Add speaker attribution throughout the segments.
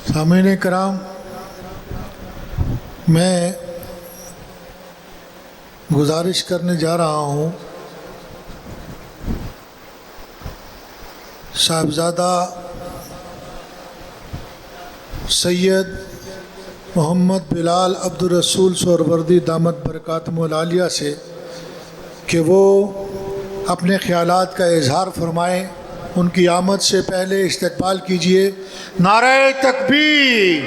Speaker 1: سامعین کرام، میں گزارش کرنے جا رہا ہوں صاحبزادہ سید محمد بلال عبدالرسول سہروردی دامت برکاتہم العالیہ سے کہ وہ اپنے خیالات کا اظہار فرمائیں۔ ان کی آمد سے پہلے استقبال کیجئے۔ نعرہ تکبیر،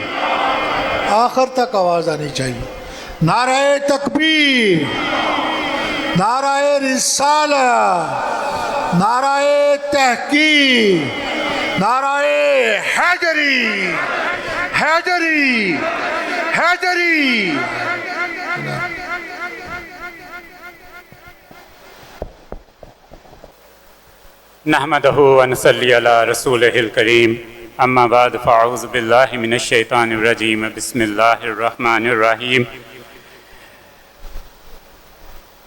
Speaker 1: آخر تک آواز آنی چاہیے۔ نعرہ تکبیر، نعرہ رسالہ، نعرہ تحقیق، نعرہ حیدری، حیدری، حیدری۔
Speaker 2: نحمدہ ونصلی علی رسولہ الکریم، اما بعد فاعوذ باللہ من الشیطان الرجیم، بسم اللہ الرحمن الرحیم۔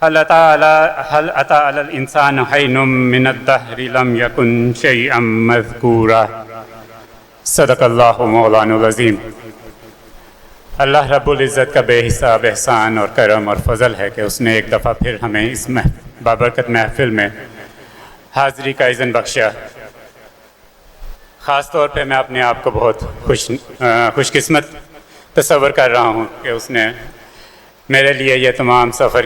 Speaker 2: هل أتى على الإنسان حين من الدهر لم يكن شيئا مذكورا۔ صدق اللہ مولانا العظیم۔ اللہ رب العزت کا بے حساب احسان اور کرم اور فضل ہے کہ اس نے ایک دفعہ پھر ہمیں اس بابرکت محفل میں حاضری کا اذن بخشا۔ خاص طور پہ میں اپنے آپ کو بہت خوش قسمت تصور کر رہا ہوں کہ اس نے میرے لیے یہ تمام سفر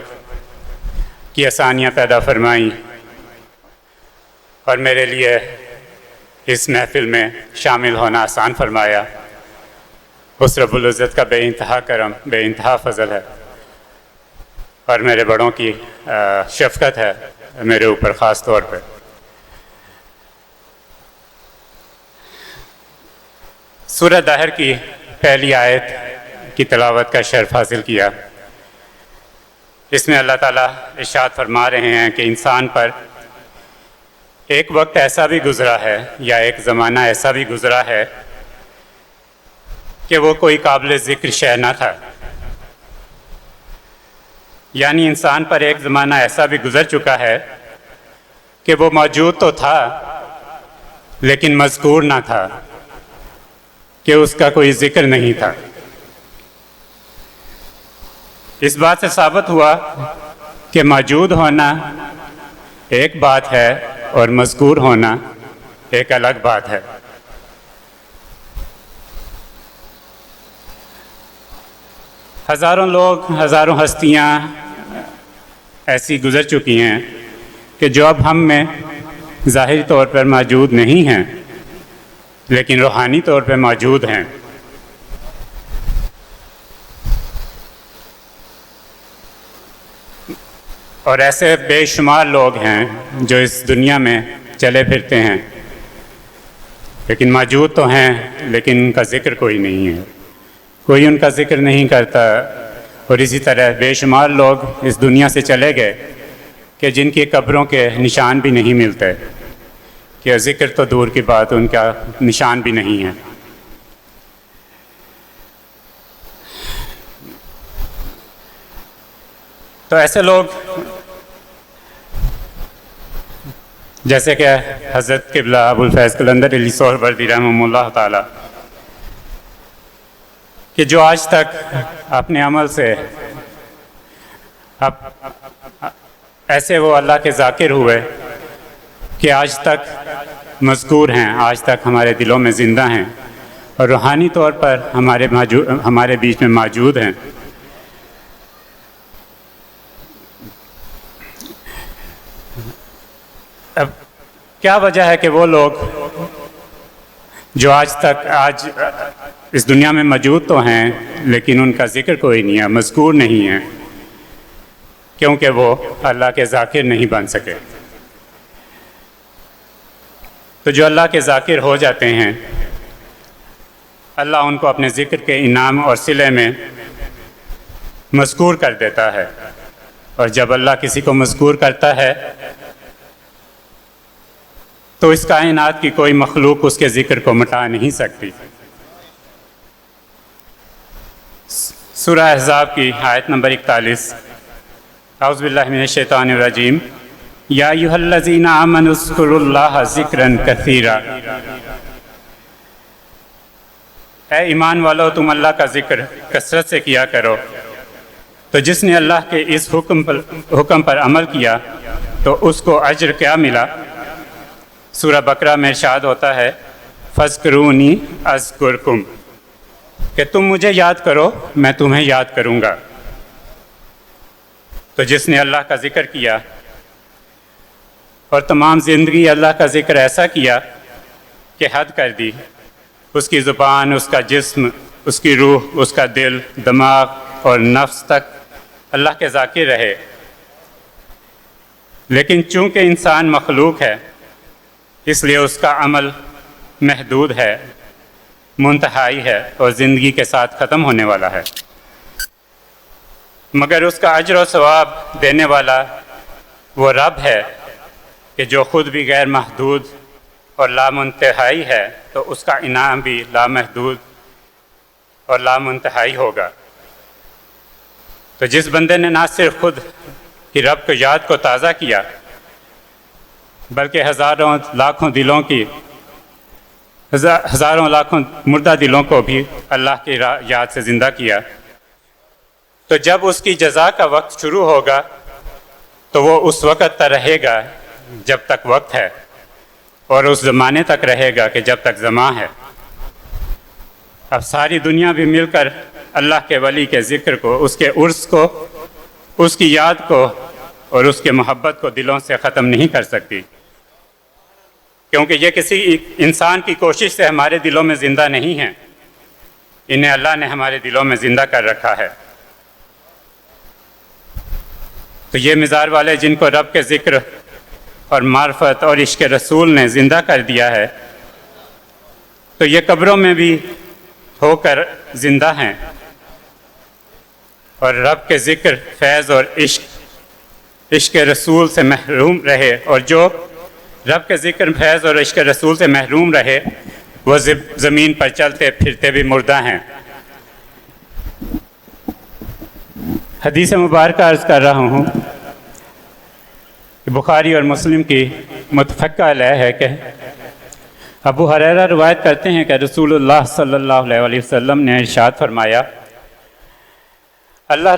Speaker 2: کی آسانیاں پیدا فرمائیں اور میرے لیے اس محفل میں شامل ہونا آسان فرمایا۔ اس رب العزت کا بے انتہا کرم، بے انتہا فضل ہے اور میرے بڑوں کی شفقت ہے میرے اوپر خاص طور پہ۔ سورہ دہر کی پہلی آیت کی تلاوت کا شرف حاصل کیا۔ اس میں اللہ تعالیٰ ارشاد فرما رہے ہیں کہ انسان پر ایک وقت ایسا بھی گزرا ہے یا ایک زمانہ ایسا بھی گزرا ہے کہ وہ کوئی قابل ذکر شے نہ تھا۔ یعنی انسان پر ایک زمانہ ایسا بھی گزر چکا ہے کہ وہ موجود تو تھا لیکن مذکور نہ تھا، کہ اس کا کوئی ذکر نہیں تھا۔ اس بات سے ثابت ہوا کہ موجود ہونا ایک بات ہے اور مذکور ہونا ایک الگ بات ہے۔ ہزاروں لوگ، ہزاروں ہستیاں ایسی گزر چکی ہیں کہ جو اب ہم میں ظاہری طور پر موجود نہیں ہیں لیکن روحانی طور پہ موجود ہیں۔ اور ایسے بے شمار لوگ ہیں جو اس دنیا میں چلے پھرتے ہیں لیکن موجود تو ہیں لیکن ان کا ذکر کوئی نہیں ہے، کوئی ان کا ذکر نہیں کرتا۔ اور اسی طرح بے شمار لوگ اس دنیا سے چلے گئے کہ جن کی قبروں کے نشان بھی نہیں ملتے، کہ ذکر تو دور کی بات، ان کا نشان بھی نہیں ہے۔ تو ایسے لوگ جیسے کہ حضرت قبلہ ابو الفیض قلندر علی سہروردی رحمہ اللہ تعالی، کہ جو آج تک اپنے عمل سے ایسے وہ اللہ کے ذاکر ہوئے کہ آج تک مذکور ہیں، آج تک ہمارے دلوں میں زندہ ہیں اور روحانی طور پر ہمارے بیچ میں موجود ہیں۔ اب کیا وجہ ہے کہ وہ لوگ جو آج اس دنیا میں موجود تو ہیں لیکن ان کا ذکر کوئی نہیں ہے، مذکور نہیں ہے، کیونکہ وہ اللہ کے ذاکر نہیں بن سکے۔ تو جو اللہ کے ذاکر ہو جاتے ہیں، اللہ ان کو اپنے ذکر کے انعام اور صلے میں مذکور کر دیتا ہے، اور جب اللہ کسی کو مذکور کرتا ہے تو اس کائنات کی کوئی مخلوق اس کے ذکر کو مٹا نہیں سکتی۔ سورہ احزاب کی آیت نمبر 41، اعوذ باللہ من الشیطان الرجیم، یا ایھا الذین آمنوا اذکروا اللہ ذکرا کثیرا۔ اے ایمان والو تم اللہ کا ذکر کثرت سے کیا کرو۔ تو جس نے اللہ کے اس حکم پر عمل کیا تو اس کو اجر کیا ملا؟ سورہ بقرہ میں ارشاد ہوتا ہے فَاذْكُرُونِي أَذْكُرْكُمْ، کہ تم مجھے یاد کرو میں تمہیں یاد کروں گا۔ تو جس نے اللہ کا ذکر کیا اور تمام زندگی اللہ کا ذکر ایسا کیا کہ حد کر دی، اس کی زبان، اس کا جسم، اس کی روح، اس کا دل، دماغ اور نفس تک اللہ کے ذاکر رہے۔ لیکن چونکہ انسان مخلوق ہے اس لیے اس کا عمل محدود ہے، منتہائی ہے اور زندگی کے ساتھ ختم ہونے والا ہے، مگر اس کا اجر و ثواب دینے والا وہ رب ہے کہ جو خود بھی غیر محدود اور لامنتہائی ہے، تو اس کا انعام بھی لامحدود اور لامنتہائی ہوگا۔ تو جس بندے نے نہ صرف خود کی رب کو یاد کو تازہ کیا بلکہ ہزاروں لاکھوں مردہ دلوں کو بھی اللہ کی یاد سے زندہ کیا، تو جب اس کی جزا کا وقت شروع ہوگا تو وہ اس وقت تک رہے گا جب تک وقت ہے، اور اس زمانے تک رہے گا کہ جب تک زمان ہے۔ اب ساری دنیا بھی مل کر اللہ کے ولی کے ذکر کو، اس کے عرس کو، اس کی یاد کو اور اس کے محبت کو دلوں سے ختم نہیں کر سکتی، کیونکہ یہ کسی انسان کی کوشش سے ہمارے دلوں میں زندہ نہیں ہیں، انہیں اللہ نے ہمارے دلوں میں زندہ کر رکھا ہے۔ تو یہ مزار والے جن کو رب کے ذکر اور معرفت اور عشق رسول نے زندہ کر دیا ہے، تو یہ قبروں میں بھی ہو کر زندہ ہیں، اور رب کے ذکر، فیض اور عشق رسول سے محروم رہے، اور جو رب کے ذکر، فیض اور عشق رسول سے محروم رہے وہ زمین پر چلتے پھرتے بھی مردہ ہیں۔ حدیث مبارکہ عرض کر رہا ہوں کہ بخاری اور مسلم کی متفقہ علیہ ہے کہ ابو ہریرہ روایت کرتے ہیں کہ رسول اللہ صلی اللہ علیہ وسلم نے ارشاد فرمایا، اللہ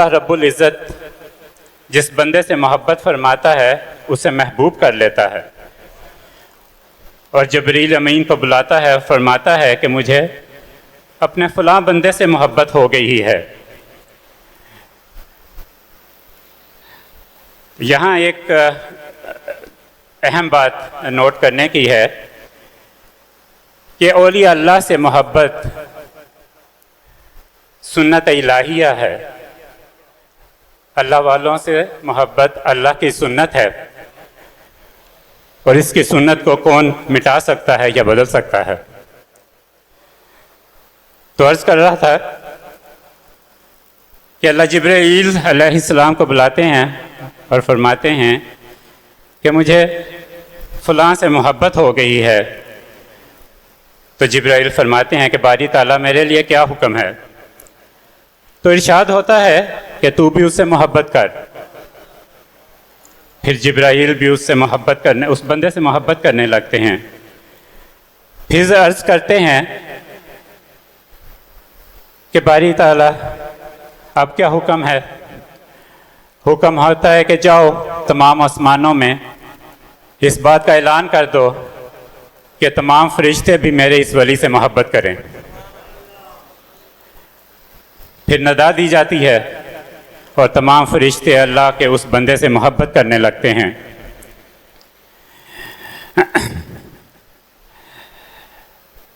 Speaker 2: رب العزت جس بندے سے محبت فرماتا ہے اسے محبوب کر لیتا ہے، اور جبریل امین کو بلاتا ہے اور فرماتا ہے کہ مجھے اپنے فلاں بندے سے محبت ہو گئی ہے۔ یہاں ایک اہم بات نوٹ کرنے کی ہے کہ اولیاء اللہ سے محبت سنت الہیہ ہے، اللہ والوں سے محبت اللہ کی سنت ہے، اور اس کی سنت کو کون مٹا سکتا ہے یا بدل سکتا ہے؟ تو عرض کر رہا تھا کہ اللہ جبرائیل علیہ السلام کو بلاتے ہیں اور فرماتے ہیں کہ مجھے فلاں سے محبت ہو گئی ہے، تو جبرائیل فرماتے ہیں کہ باری تعالیٰ میرے لیے کیا حکم ہے؟ تو ارشاد ہوتا ہے کہ تو بھی اس سے محبت کر۔ پھر جبرائیل بھی اس بندے سے محبت کرنے لگتے ہیں، پھر عرض کرتے ہیں کہ باری تعالیٰ اب کیا حکم ہے؟ حکم ہوتا ہے کہ جاؤ تمام آسمانوں میں اس بات کا اعلان کر دو کہ تمام فرشتے بھی میرے اس ولی سے محبت کریں۔ پھر ندا دی جاتی ہے اور تمام فرشتے اللہ کے اس بندے سے محبت کرنے لگتے ہیں۔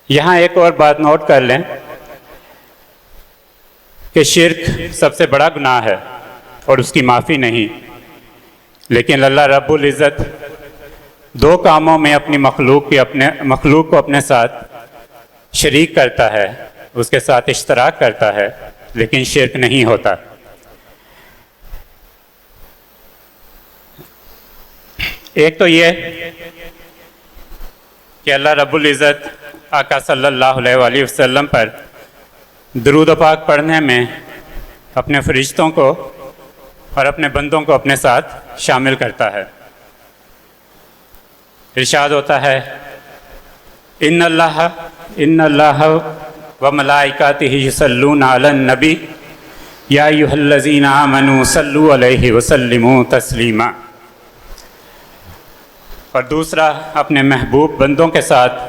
Speaker 2: یہاں ایک اور بات نوٹ کر لیں کہ شرک سب سے بڑا گناہ ہے اور اس کی معافی نہیں، لیکن اللہ رب العزت دو کاموں میں اپنی مخلوق کو اپنے ساتھ شریک کرتا ہے، اس کے ساتھ اشتراک کرتا ہے، لیکن شرک نہیں ہوتا۔ ایک تو یہ کہ اللہ رب العزت آقا صلی اللہ علیہ وسلم پر درود و پاک پڑھنے میں اپنے فرشتوں کو اور اپنے بندوں کو اپنے ساتھ شامل کرتا ہے۔ ارشاد ہوتا ہے ان اللہ ان اللہ و ملائکاتہ یصلون علی النبی یا ایھا الذین آمنوا صلوا علیہ وسلموا تسلیما۔ اور دوسرا اپنے محبوب بندوں کے ساتھ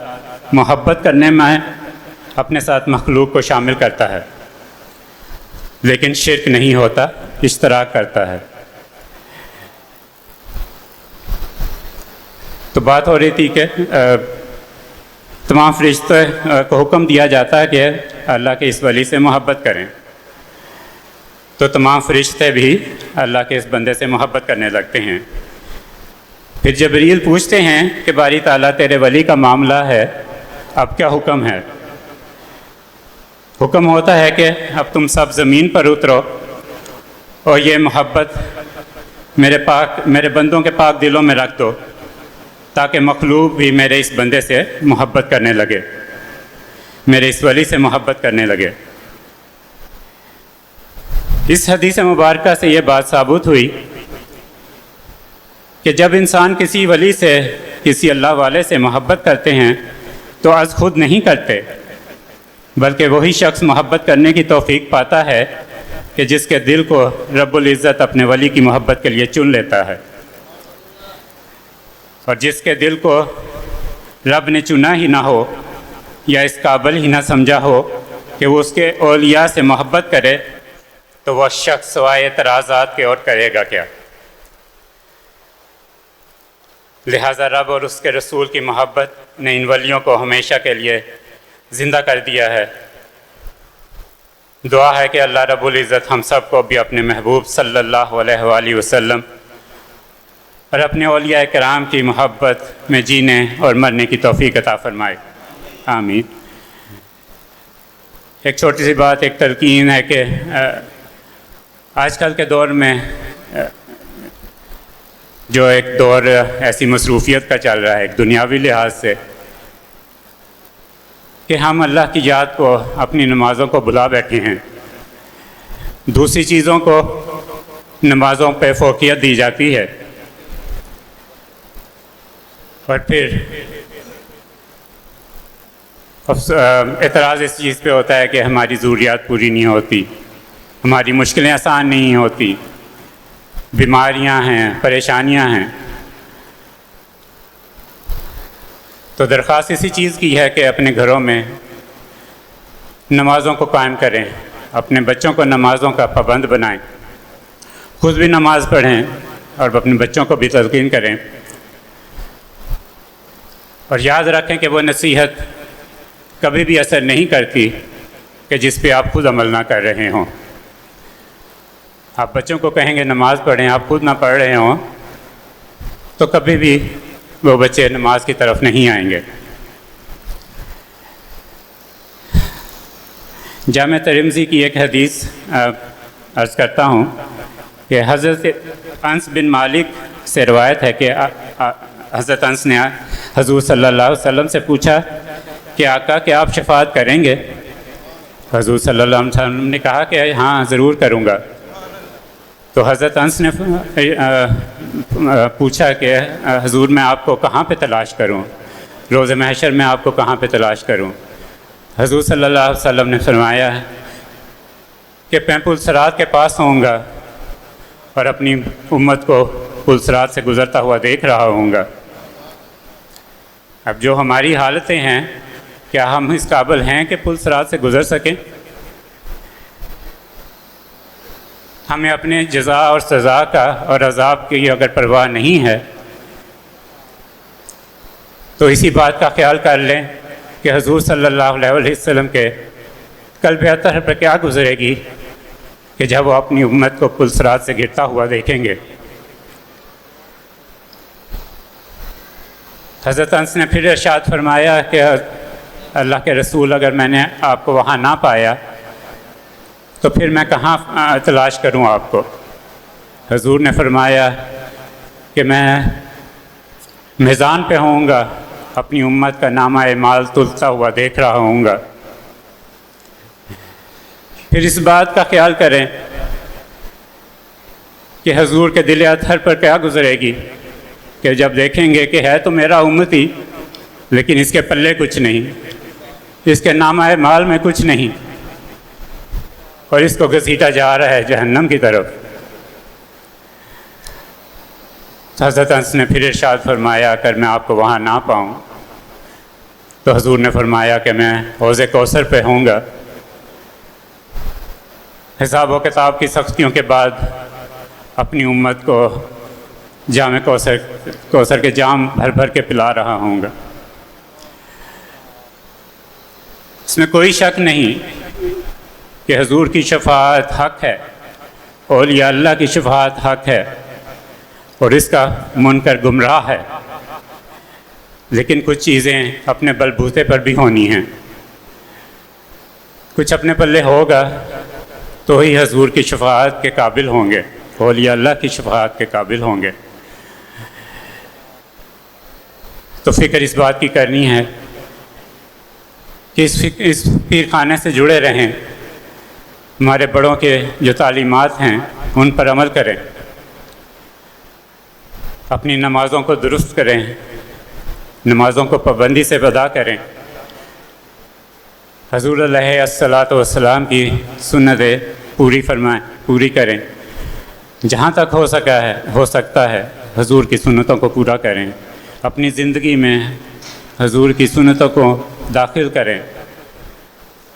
Speaker 2: محبت کرنے میں اپنے ساتھ مخلوق کو شامل کرتا ہے، لیکن شرک نہیں ہوتا، اشتراک کرتا ہے۔ تو بات ہو رہی تھی کہ تمام فرشتے کو حکم دیا جاتا ہے کہ اللہ کے اس ولی سے محبت کریں، تو تمام فرشتے بھی اللہ کے اس بندے سے محبت کرنے لگتے ہیں۔ پھر جبریل پوچھتے ہیں کہ باری تعالیٰ تیرے ولی کا معاملہ ہے، اب کیا حکم ہے؟ حکم ہوتا ہے کہ اب تم سب زمین پر اترو اور یہ محبت میرے بندوں کے پاک دلوں میں رکھ دو، تاکہ مخلوق بھی میرے اس بندے سے محبت کرنے لگے، میرے اس ولی سے محبت کرنے لگے۔ اس حدیث مبارکہ سے یہ بات ثابت ہوئی کہ جب انسان کسی ولی سے، کسی اللہ والے سے محبت کرتے ہیں تو از خود نہیں کرتے، بلکہ وہی شخص محبت کرنے کی توفیق پاتا ہے کہ جس کے دل کو رب العزت اپنے ولی کی محبت کے لیے چن لیتا ہے، اور جس کے دل کو رب نے چنا ہی نہ ہو یا اس قابل ہی نہ سمجھا ہو کہ وہ اس کے اولیاء سے محبت کرے، تو وہ شخص سوائے اعتراضات کے اور کرے گا کیا؟ لہٰذا رب اور اس کے رسول کی محبت نے ان ولیوں کو ہمیشہ کے لیے زندہ کر دیا ہے۔ دعا ہے کہ اللہ رب العزت ہم سب کو بھی اپنے محبوب صلی اللہ علیہ وآلہ وسلم اور اپنے اولیاء کرام کی محبت میں جینے اور مرنے کی توفیق عطا فرمائے، آمین۔ ایک چھوٹی سی بات، ایک تلقین ہے کہ آج کل کے دور میں جو ایک دور ایسی مصروفیت کا چل رہا ہے ایک دنیاوی لحاظ سے، کہ ہم اللہ کی یاد کو اپنی نمازوں کو بھلا بیٹھے ہیں، دوسری چیزوں کو نمازوں پہ فوقیت دی جاتی ہے، اور پھر اعتراض اس چیز پہ ہوتا ہے کہ ہماری ضروریات پوری نہیں ہوتی، ہماری مشکلیں آسان نہیں ہوتی، بیماریاں ہیں، پریشانیاں ہیں۔ تو درخواست اسی چیز کی ہے کہ اپنے گھروں میں نمازوں کو قائم کریں، اپنے بچوں کو نمازوں کا پابند بنائیں، خود بھی نماز پڑھیں اور اپنے بچوں کو بھی تلقین کریں، اور یاد رکھیں کہ وہ نصیحت کبھی بھی اثر نہیں کرتی کہ جس پہ آپ خود عمل نہ کر رہے ہوں۔ آپ بچوں کو کہیں گے نماز پڑھیں، آپ خود نہ پڑھ رہے ہوں تو کبھی بھی وہ بچے نماز کی طرف نہیں آئیں گے۔ جامع ترمذی کی ایک حدیث عرض کرتا ہوں کہ حضرت انس بن مالک سے روایت ہے کہ حضرت انس نے حضور صلی اللہ علیہ وسلم سے پوچھا کہ آقا کہ آپ شفاعت کریں گے؟ حضور صلی اللہ علیہ وسلم نے کہا کہ ہاں ضرور کروں گا۔ تو حضرت انس نے پوچھا کہ حضور میں آپ کو کہاں پہ تلاش کروں، روز محشر میں آپ کو کہاں پہ تلاش کروں؟ حضور صلی اللہ علیہ وسلم نے فرمایا کہ میں پل صراط کے پاس ہوں گا اور اپنی امت کو پل صراط سے گزرتا ہوا دیکھ رہا ہوں گا۔ اب جو ہماری حالتیں ہیں، کیا ہم اس قابل ہیں کہ پل صراط سے گزر سکیں؟ ہمیں اپنے جزا اور سزا کا اور عذاب کی اگر پرواہ نہیں ہے تو اسی بات کا خیال کر لیں کہ حضور صلی اللہ علیہ وسلم کے قلب اطہر پر کیا گزرے گی کہ جب وہ اپنی امت کو پل صراط سے گرتا ہوا دیکھیں گے۔ حضرت انس نے پھر ارشاد فرمایا کہ اللہ کے رسول اگر میں نے آپ کو وہاں نہ پایا تو پھر میں کہاں تلاش کروں آپ کو؟ حضور نے فرمایا کہ میں میزان پہ ہوں گا، اپنی امت کا نامہ اعمال تلتا ہوا دیکھ رہا ہوں گا۔ پھر اس بات کا خیال کریں کہ حضور کے دل اطہر پر کیا گزرے گی کہ جب دیکھیں گے کہ ہے تو میرا امتی لیکن اس کے پلے کچھ نہیں، اس کے نامہ مال میں کچھ نہیں اور اس کو گھسیٹا جا رہا ہے جہنم کی طرف۔ حضرت انس نے پھر ارشاد فرمایا اگر میں آپ کو وہاں نہ پاؤں تو حضور نے فرمایا کہ میں حوض کوثر پہ ہوں گا۔ حساب و کتاب کی سختیوں کے بعد اپنی امت کو جام کوثر کے جام بھر بھر کے پلا رہا ہوں گا۔ اس میں کوئی شک نہیں کہ حضور کی شفاعت حق ہے، اولیاء اللہ کی شفاعت حق ہے اور اس کا منکر گمراہ ہے، لیکن کچھ چیزیں اپنے بلبوتے پر بھی ہونی ہیں۔ کچھ اپنے پلے ہوگا تو ہی حضور کی شفاعت کے قابل ہوں گے، اولیاء اللہ کی شفاعت کے قابل ہوں گے۔ تو فکر اس بات کی کرنی ہے کہ اس پیر خانے سے جڑے رہیں، ہمارے بڑوں کے جو تعلیمات ہیں ان پر عمل کریں، اپنی نمازوں کو درست کریں، نمازوں کو پابندی سے ادا کریں، حضور علیہ الصلاۃ والسلام کی سنتیں پوری کریں، جہاں تک ہو سکتا ہے حضور کی سنتوں کو پورا کریں، اپنی زندگی میں حضور کی سنتوں کو داخل کریں۔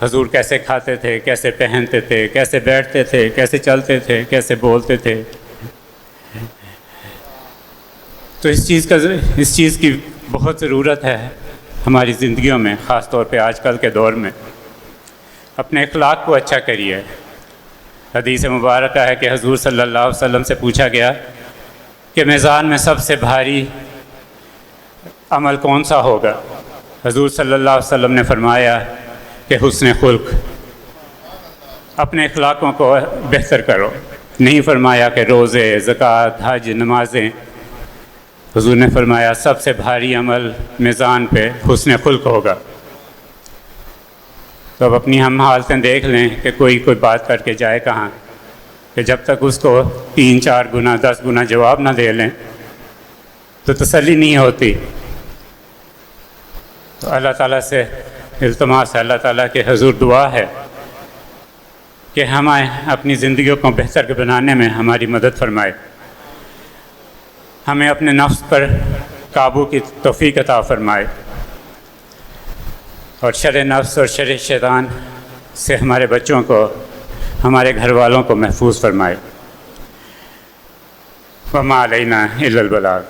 Speaker 2: حضور کیسے کھاتے تھے، کیسے پہنتے تھے، کیسے بیٹھتے تھے، کیسے چلتے تھے، کیسے بولتے تھے، تو اس چیز کی بہت ضرورت ہے ہماری زندگیوں میں، خاص طور پہ آج کل کے دور میں۔ اپنے اخلاق کو اچھا کریے۔ حدیث مبارکہ ہے کہ حضور صلی اللہ علیہ وسلم سے پوچھا گیا کہ میزان میں سب سے بھاری عمل کون سا ہوگا؟ حضور صلی اللہ علیہ وسلم نے فرمایا کہ حسن خلق، اپنے اخلاقوں کو بہتر کرو۔ نہیں فرمایا کہ روزے، زکوٰۃ، حج، نمازیں، حضور نے فرمایا سب سے بھاری عمل میزان پہ حسن خلق ہوگا۔ تو اب اپنی ہم حالتیں دیکھ لیں کہ کوئی بات کر کے جائے کہاں، کہ جب تک اس کو 3 4 گنا 10 گنا جواب نہ دے لیں تو تسلی نہیں ہوتی۔ تو اللہ تعالیٰ سے التماس ہے، اللہ تعالیٰ کے حضور دعا ہے کہ ہمیں اپنی زندگیوں کو بہتر بنانے میں ہماری مدد فرمائے، ہمیں اپنے نفس پر قابو کی توفیق عطا فرمائے اور شر نفس اور شر شیطان سے ہمارے بچوں کو، ہمارے گھر والوں کو محفوظ فرمائے۔ وما علینا الا البلاغ۔